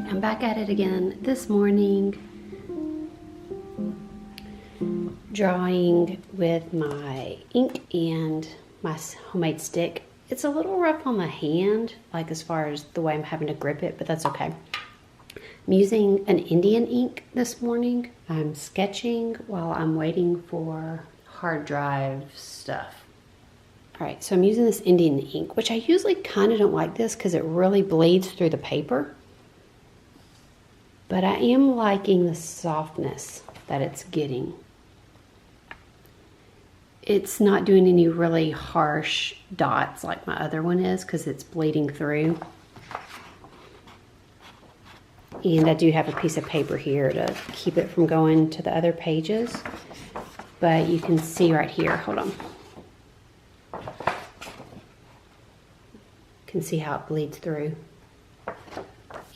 I'm back at it again this morning, drawing with my ink and my homemade stick. It's a little rough on the hand, like as far as the way I'm having to grip it, but that's okay. I'm using an Indian ink this morning. I'm sketching while I'm waiting for hard drive stuff. All right, so I'm using this Indian ink, which I usually kind of don't like this because it really bleeds through the paper. But I am liking the softness that it's getting. It's not doing any really harsh dots like my other one is because it's bleeding through. And I do have a piece of paper here to keep it from going to the other pages. But you can see right here, hold on. You can see how it bleeds through.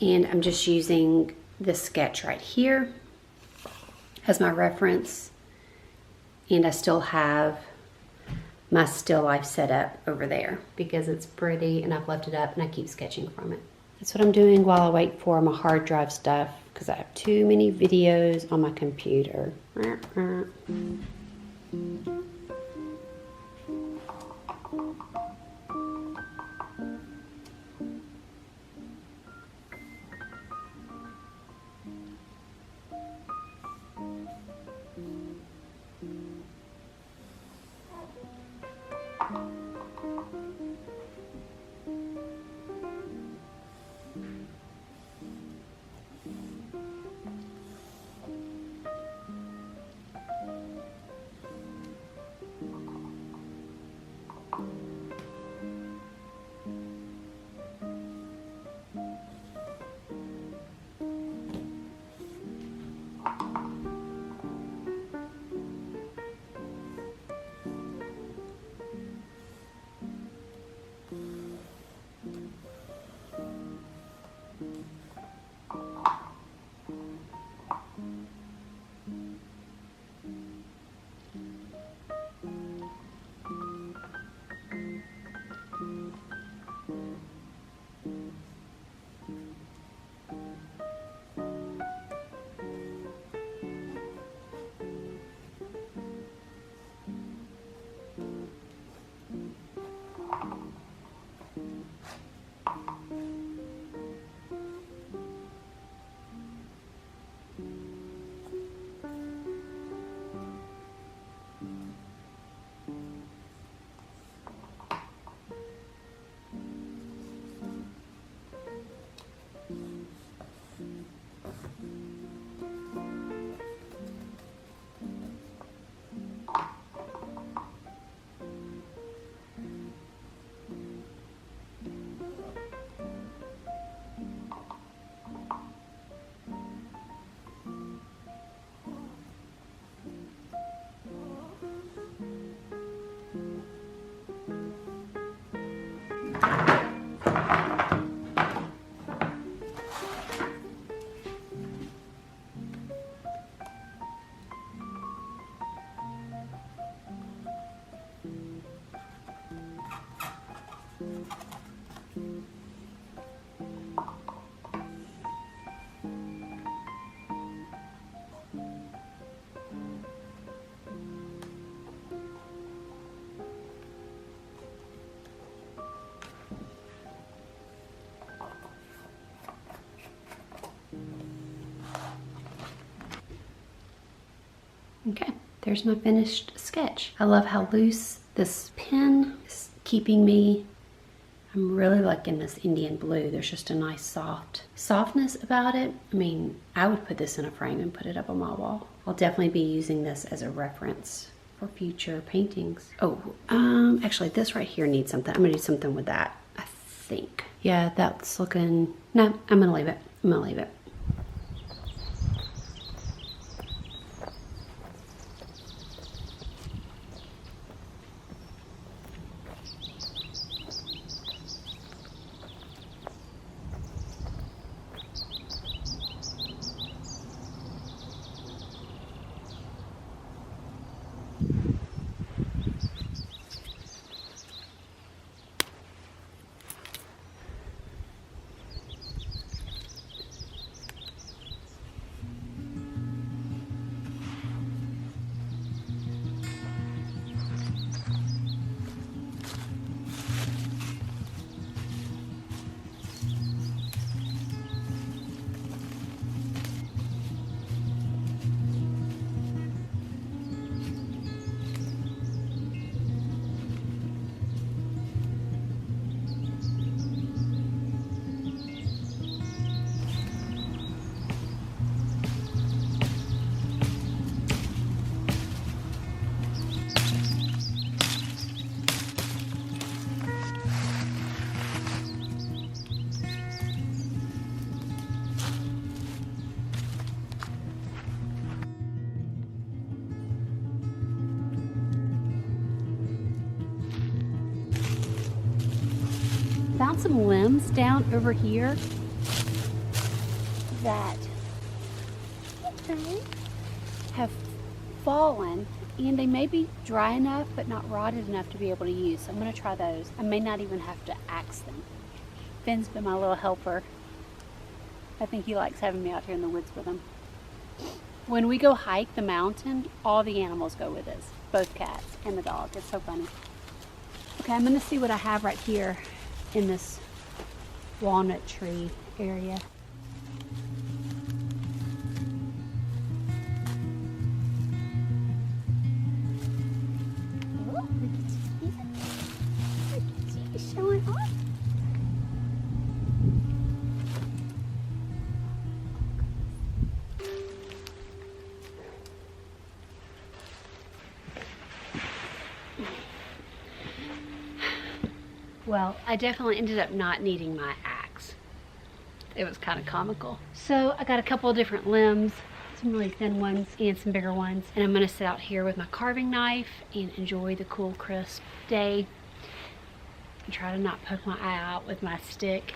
And I'm just using this sketch right here as my reference, and I still have my still life set up over there because it's pretty and I've left it up and I keep sketching from it. That's what I'm doing while I wait for my hard drive stuff because I have too many videos on my computer. Okay, there's my finished sketch. I love how loose this pen is keeping me. I'm really liking this Indian blue. There's just a nice softness about it. I mean, I would put this in a frame and put it up on my wall. I'll definitely be using this as a reference for future paintings. Oh, actually this right here needs something. I'm gonna do something with that, I think. Yeah, that's looking, no, I'm gonna leave it. I'm gonna leave it. some limbs down over here that have fallen, and they may be dry enough but not rotted enough to be able to use. So I'm going to try those. I may not even have to axe them. Finn's been my little helper. I think he likes having me out here in the woods with him. When we go hike the mountain, all the animals go with us, both cats and the dog. It's so funny. Okay, I'm going to see what I have right here in this walnut tree area. Oh, he's showing off. Well, I definitely ended up not needing my axe. It was kind of comical. So I got a couple of different limbs, some really thin ones and some bigger ones. And I'm gonna sit out here with my carving knife and enjoy the cool, crisp day. And try to not poke my eye out with my stick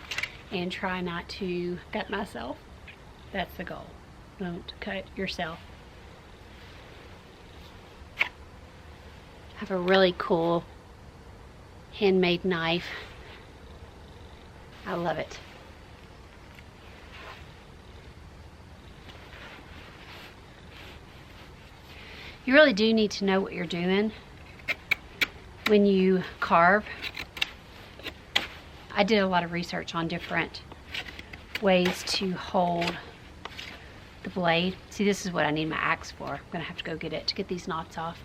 and try not to cut myself. That's the goal. Don't cut yourself. I have a really cool handmade knife. I love it. You really do need to know what you're doing when you carve. I did a lot of research on different ways to hold the blade. See, this is what I need my axe for. I'm gonna have to go get it to get these knots off.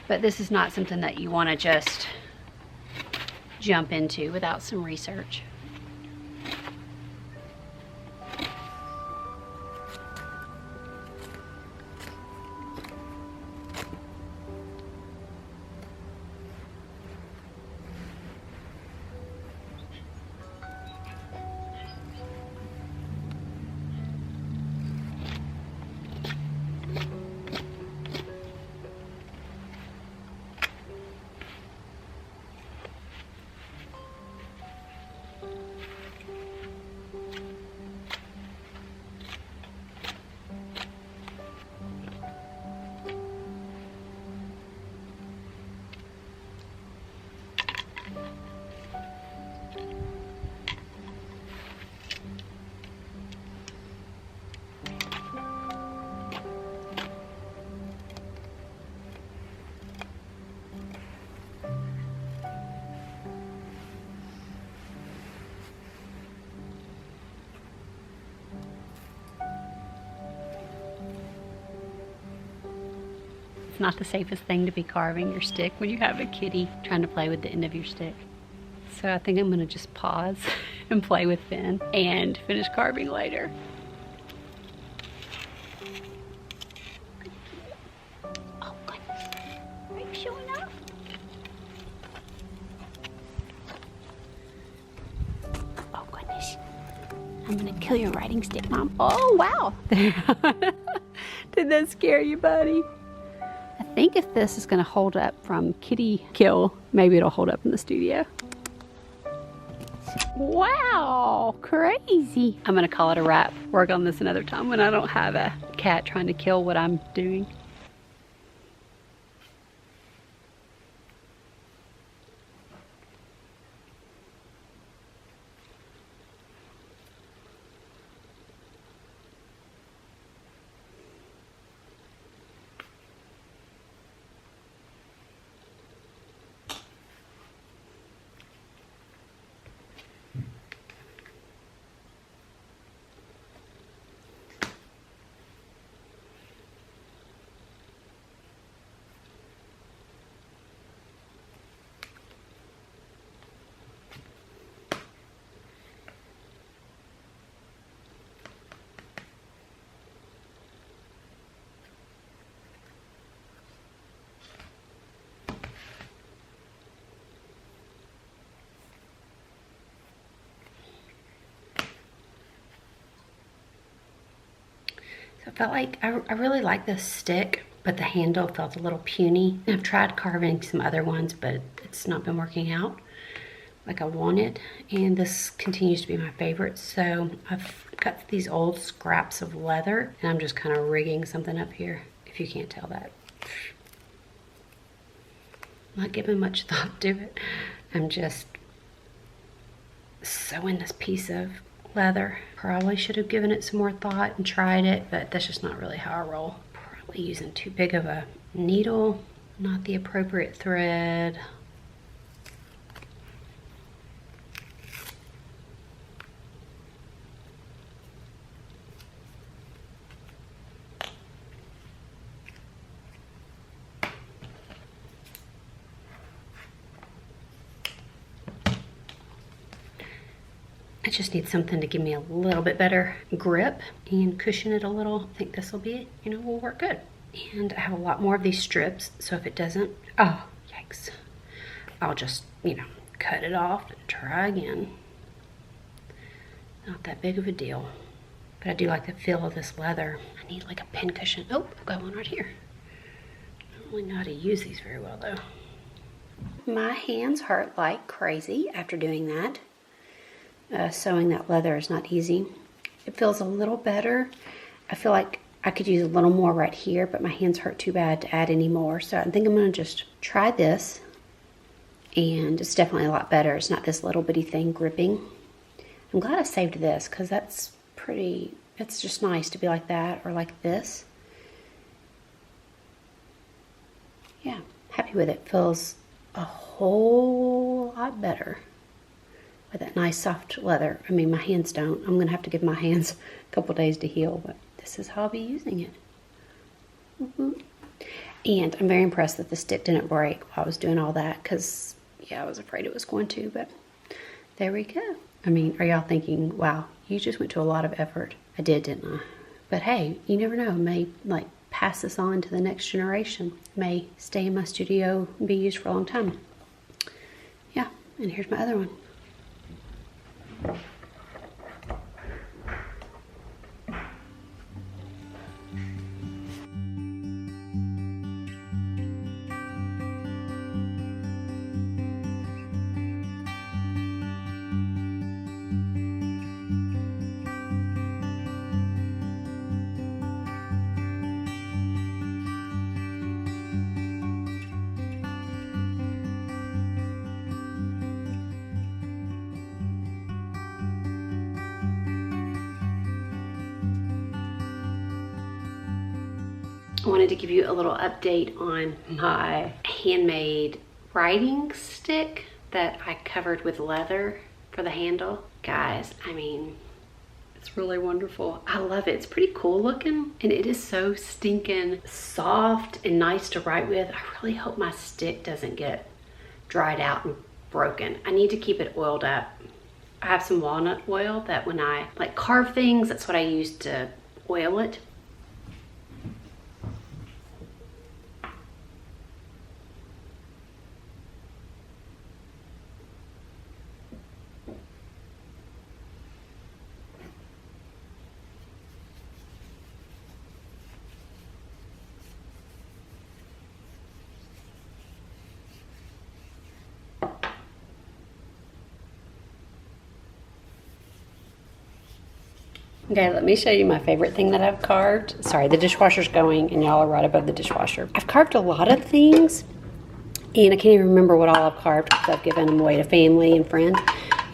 But this is not something that you want to just jump into without some research. It's not the safest thing to be carving your stick when you have a kitty trying to play with the end of your stick. So I think I'm gonna just pause and play with Finn and finish carving later. Oh goodness, are you showing off? Oh goodness, I'm gonna kill your writing stick, Mom. Oh wow, did that scare you, buddy? I think if this is gonna hold up from kitty kill, maybe it'll hold up in the studio. Wow, crazy. I'm gonna call it a wrap. Work on this another time when I don't have a cat trying to kill what I'm doing. So I felt like I really like this stick, but the handle felt a little puny. And I've tried carving some other ones, but it's not been working out. like I wanted, and this continues to be my favorite. So I've got these old scraps of leather, and I'm just kind of rigging something up here, if you can't tell that. I'm not giving much thought to it. I'm just sewing this piece of leather. Probably should have given it some more thought and tried it, but that's just not really how I roll. Probably using too big of a needle, not the appropriate thread. I just need something to give me a little bit better grip and cushion it a little. I think this will be, will work good. And I have a lot more of these strips, so if it doesn't, oh, yikes. I'll just, cut it off and try again. Not that big of a deal. But I do like the feel of this leather. I need like a pin cushion. Oh, I've got one right here. I don't really know how to use these very well though. My hands hurt like crazy after doing that. Sewing that leather is not easy. It feels a little better. I feel like I could use a little more right here, but my hands hurt too bad to add any more. So I think I'm gonna just try this, and it's definitely a lot better. It's not this little bitty thing gripping. I'm glad I saved this, because that's pretty, it's just nice to be like that or like this. Yeah, happy with it. Feels a whole lot better with that nice soft leather. I mean, my hands don't. I'm gonna have to give my hands a couple days to heal, but this is how I'll be using it. And I'm very impressed that the stick didn't break while I was doing all that, because yeah, I was afraid it was going to, but there we go. I mean, are y'all thinking, wow, you just went to a lot of effort? I did, didn't I? But hey, you never know. I may like pass this on to the next generation. It may stay in my studio and be used for a long time. Yeah, and here's my other one. I wanted to give you a little update on my handmade writing stick that I covered with leather for the handle. Guys, I mean, it's really wonderful. I love it. It's pretty cool looking, and it is so stinking soft and nice to write with. I really hope my stick doesn't get dried out and broken. I need to keep it oiled up. I have some walnut oil that when I like carve things, that's what I use to oil it. Okay, let me show you my favorite thing that I've carved. Sorry, the dishwasher's going and y'all are right above the dishwasher. I've carved a lot of things and I can't even remember what all I've carved because I've given them away to family and friends.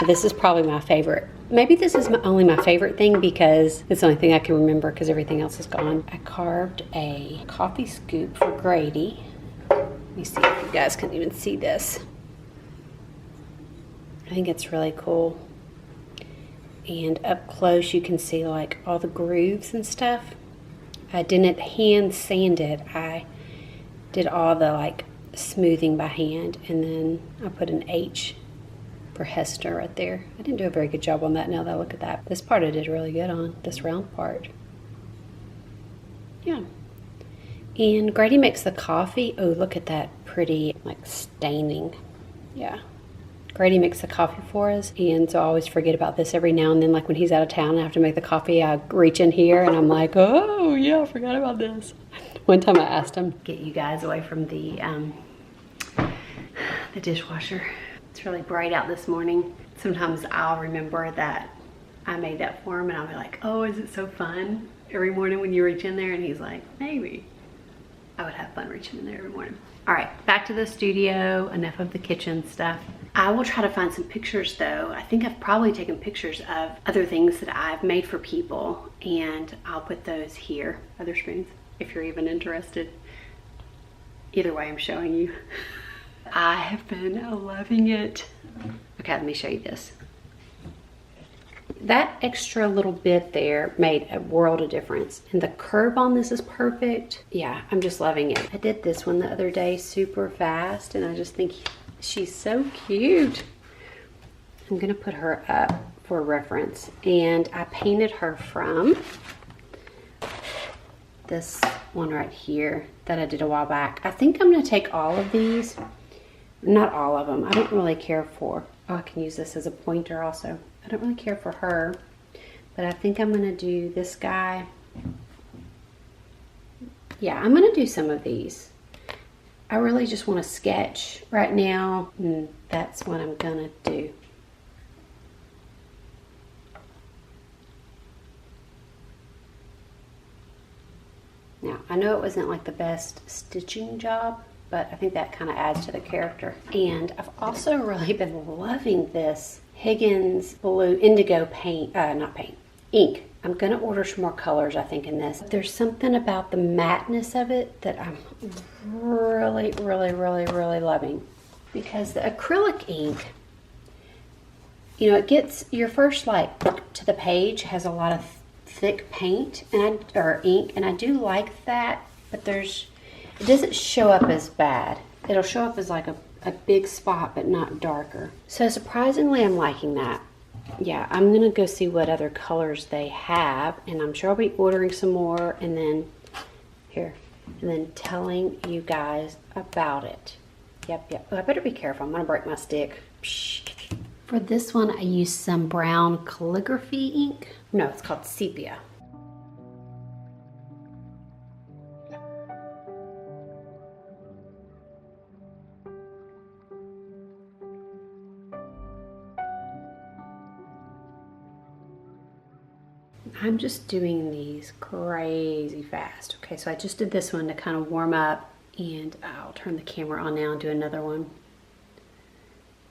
But this is probably my favorite. Maybe this is only my favorite thing because it's the only thing I can remember because everything else is gone. I carved a coffee scoop for Grady. Let me see if you guys can even see this. I think it's really cool. And up close you can see like all the grooves and stuff. I didn't hand sand it. I did all the like smoothing by hand, and then I put an H for Hester right there. I didn't do a very good job on that now that I look at that. This part I did really good on, this round part. Yeah. And Grady makes the coffee. Oh, look at that pretty like staining. Yeah. Grady makes the coffee for us, and so I always forget about this every now and then. Like when he's out of town and I have to make the coffee, I reach in here and I'm like, oh yeah, I forgot about this. One time I asked him, get you guys away from the dishwasher. It's really bright out this morning. Sometimes I'll remember that I made that for him and I'll be like, oh, is it so fun? Every morning when you reach in there, and he's like, maybe. I would have fun reaching in there every morning. All right, back to the studio, enough of the kitchen stuff. I will try to find some pictures though. I think I've probably taken pictures of other things that I've made for people, and I'll put those here, other spoons, if you're even interested. Either way, I'm showing you. I have been loving it. Okay, let me show you this. That extra little bit there made a world of difference. And the curve on this is perfect. Yeah, I'm just loving it. I did this one the other day super fast, and I just think she's so cute. I'm gonna put her up for reference. And I painted her from this one right here that I did a while back. I think I'm gonna take all of these. Not all of them. I don't really care for, oh, I can use this as a pointer also. I don't really care for her, but I think I'm gonna do this guy. Yeah, I'm gonna do some of these. I really just wanna sketch right now, and that's what I'm gonna do. Now, I know it wasn't like the best stitching job, but I think that kind of adds to the character. And I've also really been loving this HIGGINS blue indigo paint, ink. I'm gonna order some more colors, I think, in this. There's something about the matte-ness of it that I'm really, really, really, really loving. Because the acrylic ink, you know, it gets, your first like to the page has a lot of thick paint or ink, and I do like that, but it doesn't show up as bad. It'll show up as like a big spot, but not darker. So surprisingly, I'm liking that. Yeah, I'm gonna go see what other colors they have, and I'm sure I'll be ordering some more, and then telling you guys about it. Yep. Oh, I better be careful. I'm gonna break my stick. For this one, I used some brown calligraphy ink. No, it's called sepia. I'm just doing these crazy fast. Okay, so I just did this one to kind of warm up, and I'll turn the camera on now and do another one.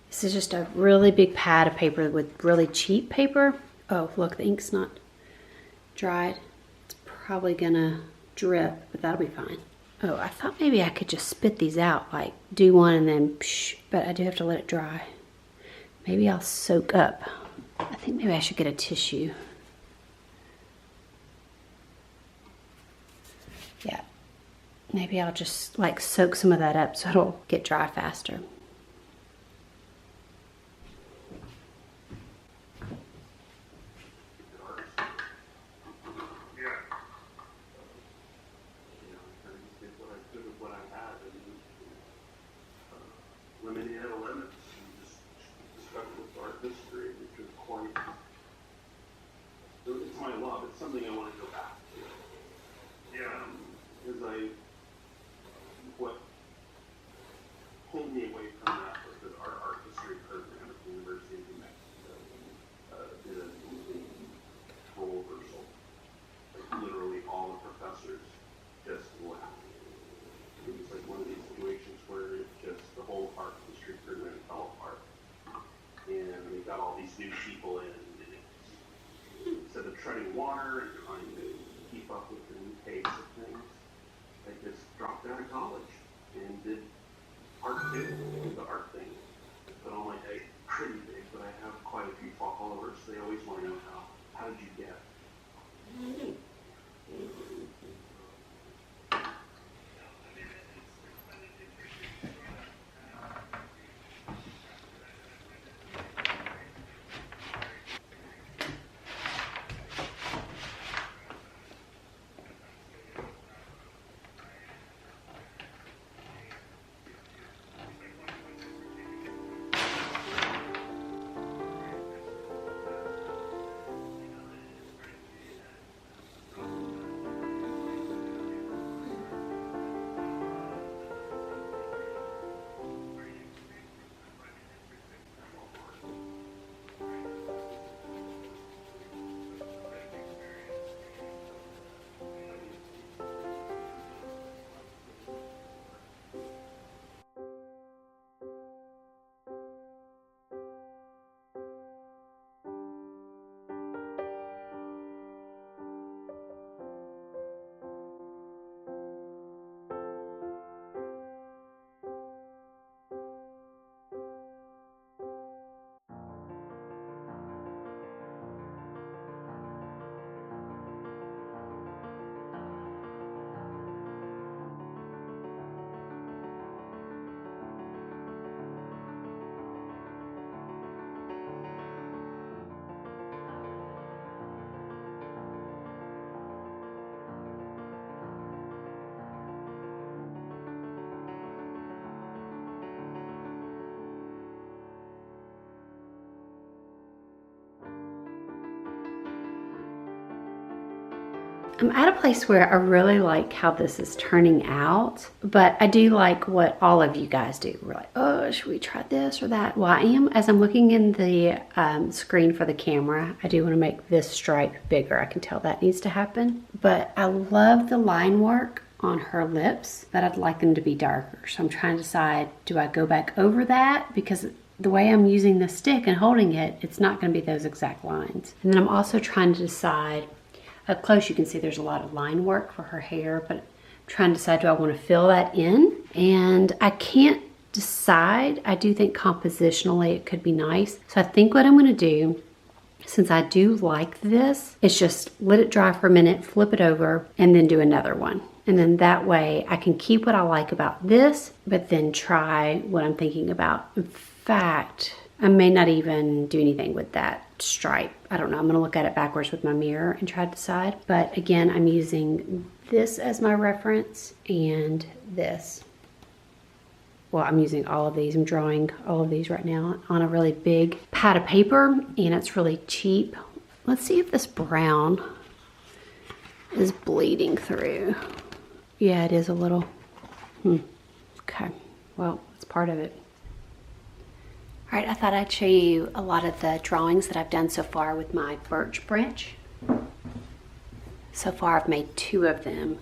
This is just a really big pad of paper with really cheap paper. Oh, look, the ink's not dried. It's probably gonna drip, but that'll be fine. Oh, I thought maybe I could just spit these out, like do one and then psh, but I do have to let it dry. Maybe I'll soak up. I think maybe I should get a tissue. Yeah, maybe I'll just like soak some of that up so it'll get dry faster. It's my love. It's something I want to go back to. Yeah, because what pulled me away from that was that our art history program at the University of New Mexico did a complete role reversal. Like literally all the professors just laughed. It was like one of these situations where the whole art history program fell apart. And we got all these new people in, and instead of treading water and trying to keep up with the new pace of things, they just dropped out of college and did art too, the art thing. But I'm like, hey, pretty big, but I have quite a few followers. They always want to know how did you get? I'm at a place where I really like how this is turning out, but I do like what all of you guys do. We're like, oh, should we try this or that? Well, as I'm looking in the screen for the camera, I do want to make this stripe bigger. I can tell that needs to happen. But I love the line work on her lips, but I'd like them to be darker. So I'm trying to decide, do I go back over that? Because the way I'm using the stick and holding it, it's not going to be those exact lines. And then I'm also trying to decide, up close you can see there's a lot of line work for her hair, but I'm trying to decide, do I want to fill that in? And I can't decide. I do think compositionally it could be nice. So I think what I'm going to do, since I do like this, is just let it dry for a minute, flip it over, and then do another one. And then that way I can keep what I like about this, but then try what I'm thinking about. In fact, I may not even do anything with that stripe. I don't know. I'm going to look at it backwards with my mirror and try to decide. But again, I'm using this as my reference and this. Well, I'm using all of these. I'm drawing all of these right now on a really big pad of paper, and it's really cheap. Let's see if this brown is bleeding through. Yeah, it is a little. Okay. Well, it's part of it. All right, I thought I'd show you a lot of the drawings that I've done so far with my birch branch. So far I've made 2 of them,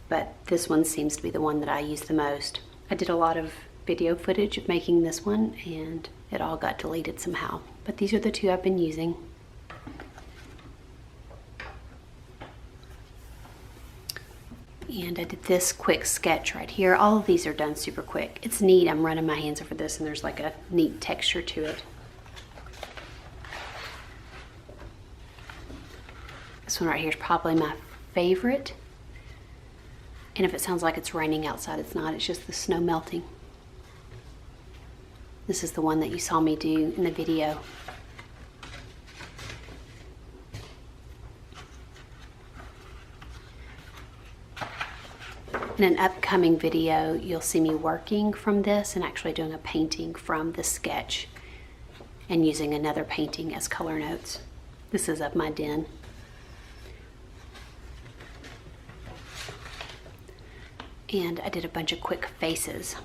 but this one seems to be the one that I use the most. I did a lot of video footage of making this one and it all got deleted somehow. But these are the 2 I've been using. And I did this quick sketch right here. All of these are done super quick. It's neat. I'm running my hands over this and there's like a neat texture to it. This one right here is probably my favorite. And if it sounds like it's raining outside, it's not. It's just the snow melting. This is the one that you saw me do in the video. In an upcoming video, you'll see me working from this and actually doing a painting from the sketch and using another painting as color notes. This is of my den. And I did a bunch of quick faces.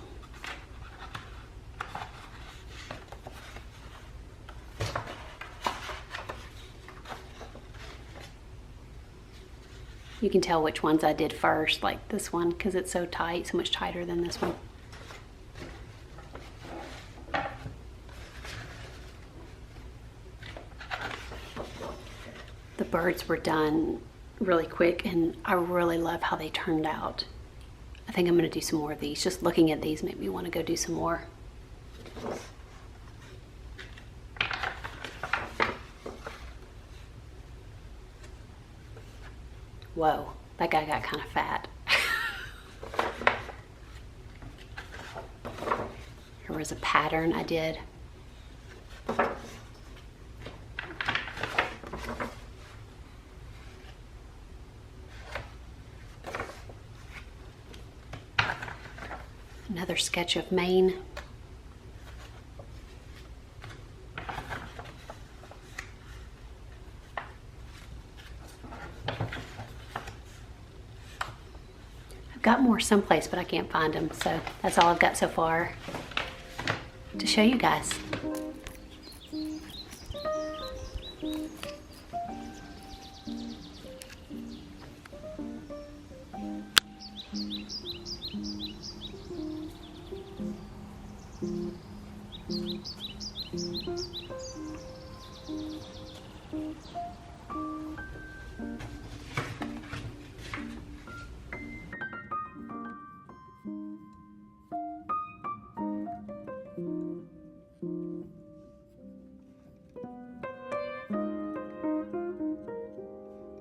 You can tell which ones I did first, like this one, because it's so tight, so much tighter than this one. The birds were done really quick and I really love how they turned out. I think I'm going to do some more of these. Just looking at these made me want to go do some more. Whoa, that guy got kind of fat. There was a pattern I did. Another sketch of Maine. Got more someplace, but I can't find them, so that's all I've got so far to show you guys.